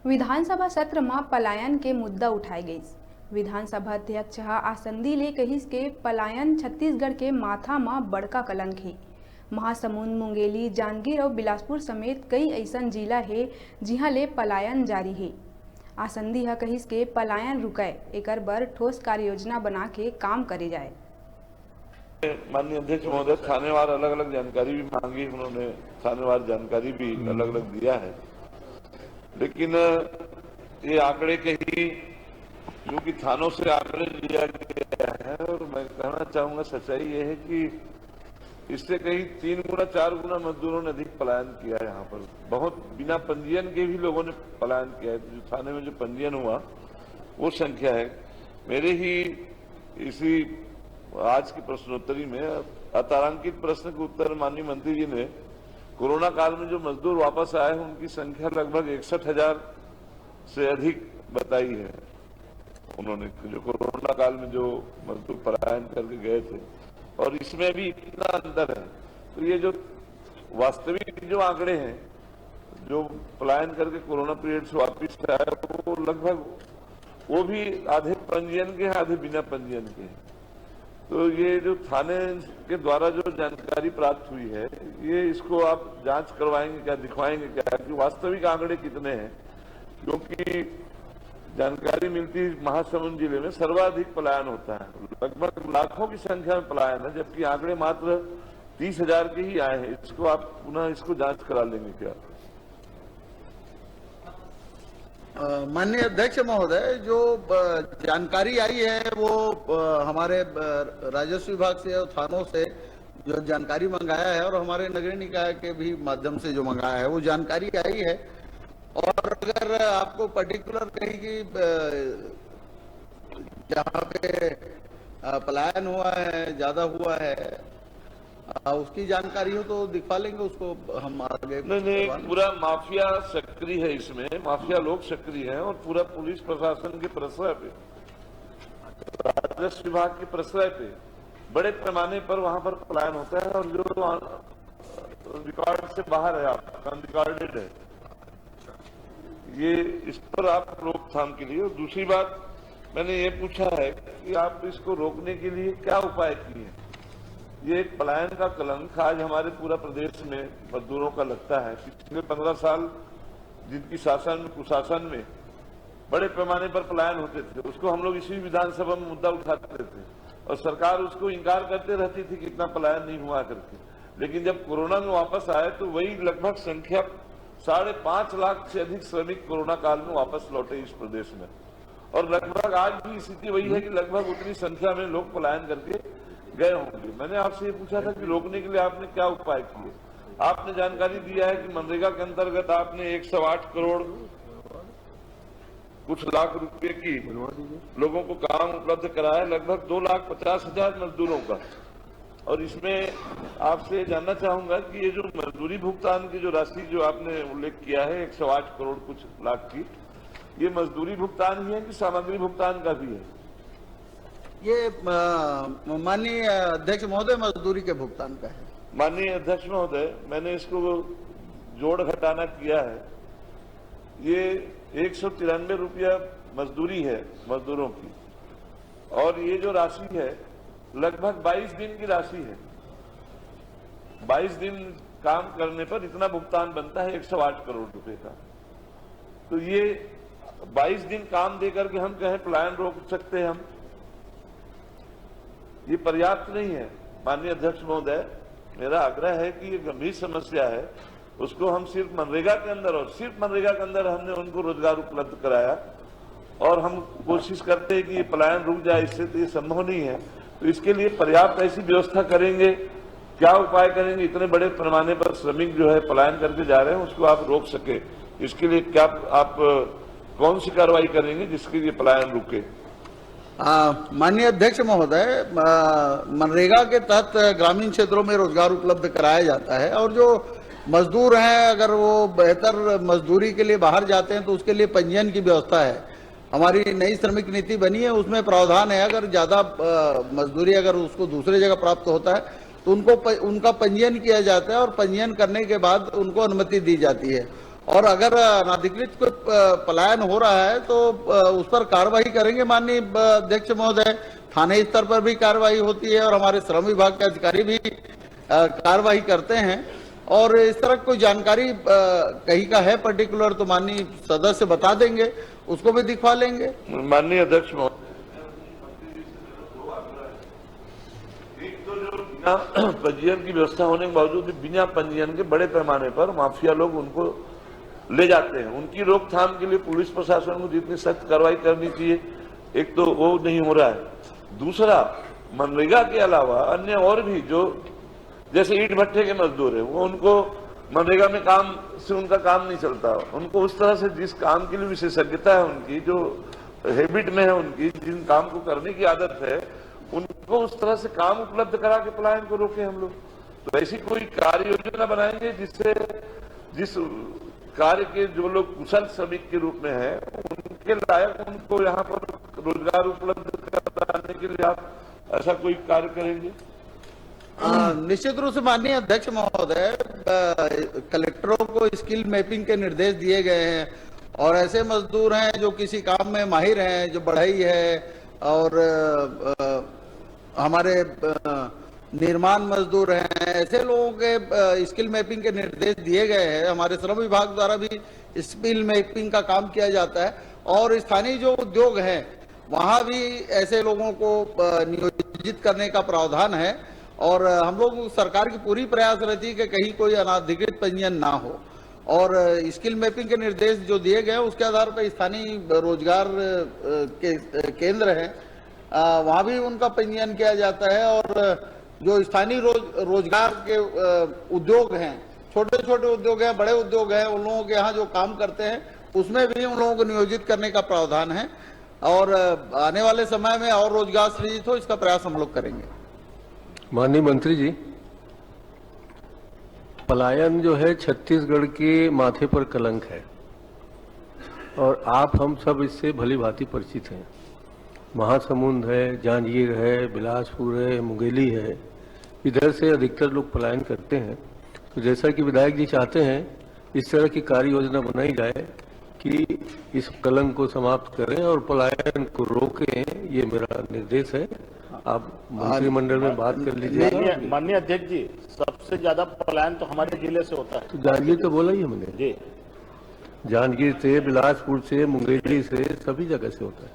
विधानसभा सत्र में पलायन के मुद्दा उठाए गई। विधानसभा अध्यक्ष आसंदी ले कहिस के पलायन छत्तीसगढ़ के माथा में बड़का कलंक है। महासमुंद, मुंगेली, जांजगीर और बिलासपुर समेत कई ऐसा जिला है जिहां ले पलायन जारी है। आसंदी कहिस के पलायन रुकाए एकर बर ठोस कार्य योजना बना के काम करे जाए। माननीय अध्यक्ष महोदय, थानेवार अलग अलग जानकारी भी मांगी, उन्होंने थानेवार जानकारी भी अलग अलग दिया है, लेकिन ये आंकड़े कहीं क्योंकि थानों से आंकड़े लिया गया है और मैं कहना चाहूंगा सच्चाई ये है कि इससे कहीं 3 गुना 4 गुना मजदूरों ने अधिक पलायन किया है। यहाँ पर बहुत बिना पंजीयन के भी लोगों ने पलायन किया है। जो थाने में जो पंजीयन हुआ वो संख्या है। मेरे ही इसी आज की प्रश्नोत्तरी में अतारांकित प्रश्न के उत्तर माननीय मंत्री जी ने कोरोना काल में जो मजदूर वापस आए हैं उनकी संख्या लगभग 61,000 से अधिक बताई है। उन्होंने जो कोरोना काल में जो मजदूर पलायन करके गए थे और इसमें भी इतना अंतर है, तो ये जो वास्तविक जो आंकड़े हैं जो पलायन करके कोरोना पीरियड से वापिस आए वो लगभग वो भी आधे पंजीयन के हैं, आधे बिना पंजीयन के हैं। तो ये जो थाने के द्वारा जो जानकारी प्राप्त हुई है ये इसको आप जांच करवाएंगे क्या, दिखवाएंगे क्या कि वास्तविक आंकड़े कितने हैं? क्योंकि जानकारी मिलती महासमुंद जिले में सर्वाधिक पलायन होता है, लगभग लाखों की संख्या में पलायन है, जबकि आंकड़े मात्र 30,000 के ही आए हैं। इसको आप पुनः इसको जांच करा लेंगे क्या? माननीय अध्यक्ष महोदय, जो जानकारी आई है वो हमारे राजस्व विभाग से और थानों से जो जानकारी मंगाया है और हमारे नगरीय निकाय के भी माध्यम से जो मंगाया है वो जानकारी आई है। और अगर आपको पर्टिकुलर कहीं की जहाँ पे पलायन हुआ है, ज्यादा हुआ है, उसकी जानकारी हो तो दिखा लेंगे, उसको हम आगे। नहीं, पूरा माफिया सक्रिय है, इसमें माफिया लोग सक्रिय हैं और पूरा पुलिस प्रशासन के प्रश्रय पे, राजस्व विभाग के प्रश्रय पे बड़े पैमाने पर वहां पर पलायन होता है और जो रिकॉर्ड से बाहर है, आपका अनरिकॉर्डेड है, ये इस पर आप रोकथाम के लिए। और दूसरी बात मैंने ये पूछा है कि आप इसको रोकने के लिए क्या उपाय किए हैं? ये एक पलायन का कलंक आज हमारे पूरा प्रदेश में मजदूरों का लगता है। पिछले 15 साल जिनकी शासन में कुशासन में बड़े पैमाने पर पलायन होते थे, उसको हम लोग इसी विधानसभा में मुद्दा उठाते थे और सरकार उसको इंकार करते रहती थी कि इतना पलायन नहीं हुआ करके। लेकिन जब कोरोना में वापस आए तो वही लगभग संख्या 5.5 लाख से अधिक श्रमिक कोरोना काल में वापस लौटे इस प्रदेश में, और लगभग आज भी स्थिति वही है कि लगभग उतनी संख्या में लोग पलायन करके गए होंगे। मैंने आपसे ये पूछा था कि रोकने के लिए आपने क्या उपाय किए? आपने जानकारी दिया है कि मनरेगा के अंतर्गत आपने 108 करोड़ कुछ लाख रुपए की लोगों को काम उपलब्ध कराया, लगभग 2,50,000 मजदूरों का। और इसमें आपसे जानना चाहूंगा कि ये जो मजदूरी भुगतान की जो राशि जो आपने उल्लेख किया है 108 करोड़ कुछ लाख की, ये मजदूरी भुगतान ही है कि सामग्री भुगतान का भी है? ये माननीय अध्यक्ष महोदय मजदूरी के भुगतान का है। माननीय अध्यक्ष महोदय, मैंने इसको जोड़ घटाना किया है, ये 193 रुपया मजदूरी है मजदूरों की, और ये जो राशि है लगभग 22 दिन की राशि है। 22 दिन काम करने पर इतना भुगतान बनता है 108 करोड़ रुपए का। तो ये 22 दिन काम देकर के हम कहें पलायन रोक सकते हैं हम, ये पर्याप्त नहीं है। माननीय अध्यक्ष महोदय, मेरा आग्रह है कि ये गंभीर समस्या है, उसको हम सिर्फ मनरेगा के अंदर और सिर्फ मनरेगा के अंदर हमने उनको रोजगार उपलब्ध कराया और हम कोशिश करते हैं कि ये पलायन रुक जाए, इससे तो ये संभव नहीं है। तो इसके लिए पर्याप्त ऐसी व्यवस्था करेंगे, क्या उपाय करेंगे इतने बड़े पैमाने पर श्रमिक जो है पलायन करके जा रहे हैं उसको आप रोक सके? इसके लिए क्या आप कौन सी कार्रवाई करेंगे जिसके लिए पलायन रुके? माननीय अध्यक्ष महोदय, मनरेगा के तहत ग्रामीण क्षेत्रों में रोजगार उपलब्ध कराया जाता है और जो मजदूर हैं अगर वो बेहतर मजदूरी के लिए बाहर जाते हैं तो उसके लिए पंजीयन की व्यवस्था है। हमारी नई श्रमिक नीति बनी है, उसमें प्रावधान है अगर ज्यादा मजदूरी अगर उसको दूसरी जगह प्राप्त होता है तो उनका पंजीयन किया जाता है और पंजीयन करने के बाद उनको अनुमति दी जाती है। और अगर अनाधिकृत कोई पलायन हो रहा है तो उस पर कार्रवाई करेंगे माननीय अध्यक्ष महोदय। थाने स्तर पर भी कार्रवाई होती है और हमारे श्रम विभाग के अधिकारी भी कार्रवाई करते हैं। और इस तरह कोई जानकारी कहीं का है पर्टिकुलर तो माननीय सदस्य बता देंगे, उसको भी दिखवा लेंगे। माननीय अध्यक्ष महोदय, एक तो जो बिना पंजीयन की व्यवस्था होने के बावजूद भी बिना पंजीयन के बड़े पैमाने पर माफिया लोग उनको ले जाते हैं, उनकी रोकथाम के लिए पुलिस प्रशासन को जितनी सख्त कार्रवाई करनी चाहिए, एक तो वो नहीं हो रहा है। दूसरा, मनरेगा के अलावा अन्य और भी जो जैसे ईंट भट्टे के मजदूर है, वो उनको मनरेगा में काम से उनका काम नहीं चलता, उनको उस तरह से जिस काम के लिए विशेषज्ञता है उनकी, जो हैबिट में है उनकी, जिन काम को करने की आदत है, उनको उस तरह से काम उपलब्ध करा के पलायन को रोके हम लोग। तो ऐसी कोई कार्य योजना बनाएंगे जिससे जिस कार्य के जो लोग कुशल श्रमिक के रूप में है उनके लायक उनको यहाँ पर रोजगार उपलब्ध कराने के लिए आप ऐसा कोई कार्य करेंगे? निश्चित रूप से माननीय अध्यक्ष महोदय, कलेक्टरों को स्किल मैपिंग के निर्देश दिए गए हैं और ऐसे मजदूर हैं जो किसी काम में माहिर हैं, जो बढ़ई है और हमारे निर्माण मजदूर हैं, ऐसे लोगों के स्किल मैपिंग के निर्देश दिए गए हैं। हमारे श्रम विभाग द्वारा भी स्किल मैपिंग का काम किया जाता है और स्थानीय जो उद्योग हैं वहां भी ऐसे लोगों को नियोजित करने का प्रावधान है। और हम लोग सरकार की पूरी प्रयास रहती है कि कहीं कोई अनाधिकृत पंजीयन ना हो और स्किल मैपिंग के निर्देश जो दिए गए हैं उसके आधार पर स्थानीय रोजगार के केंद्र हैं वहां भी उनका पंजीयन किया जाता है। और जो स्थानीय रोजगार के उद्योग हैं, छोटे छोटे उद्योग हैं, बड़े उद्योग हैं, उन लोगों के यहाँ जो काम करते हैं उसमें भी उन लोगों को नियोजित करने का प्रावधान है और आने वाले समय में और रोजगार सृजित हो इसका प्रयास हम लोग करेंगे। माननीय मंत्री जी, पलायन जो है छत्तीसगढ़ के माथे पर कलंक है और आप हम सब इससे भली भांति परिचित हैं। महासमुंद है, जांजगीर है, बिलासपुर है, मुंगेली है, इधर से अधिकतर लोग पलायन करते हैं। तो जैसा कि विधायक जी चाहते हैं इस तरह की कार्य योजना बनाई जाए कि इस कलंक को समाप्त करें और पलायन को रोकें, ये मेरा निर्देश है। आप मंत्रिमंडल में बात कर लीजिए। माननीय अध्यक्ष जी, सबसे ज्यादा पलायन तो हमारे जिले से होता है। तो जांजगीर तो बोला ही हमने जी, जांजगीर से, बिलासपुर से, मुंगेली से, सभी जगह से होता है।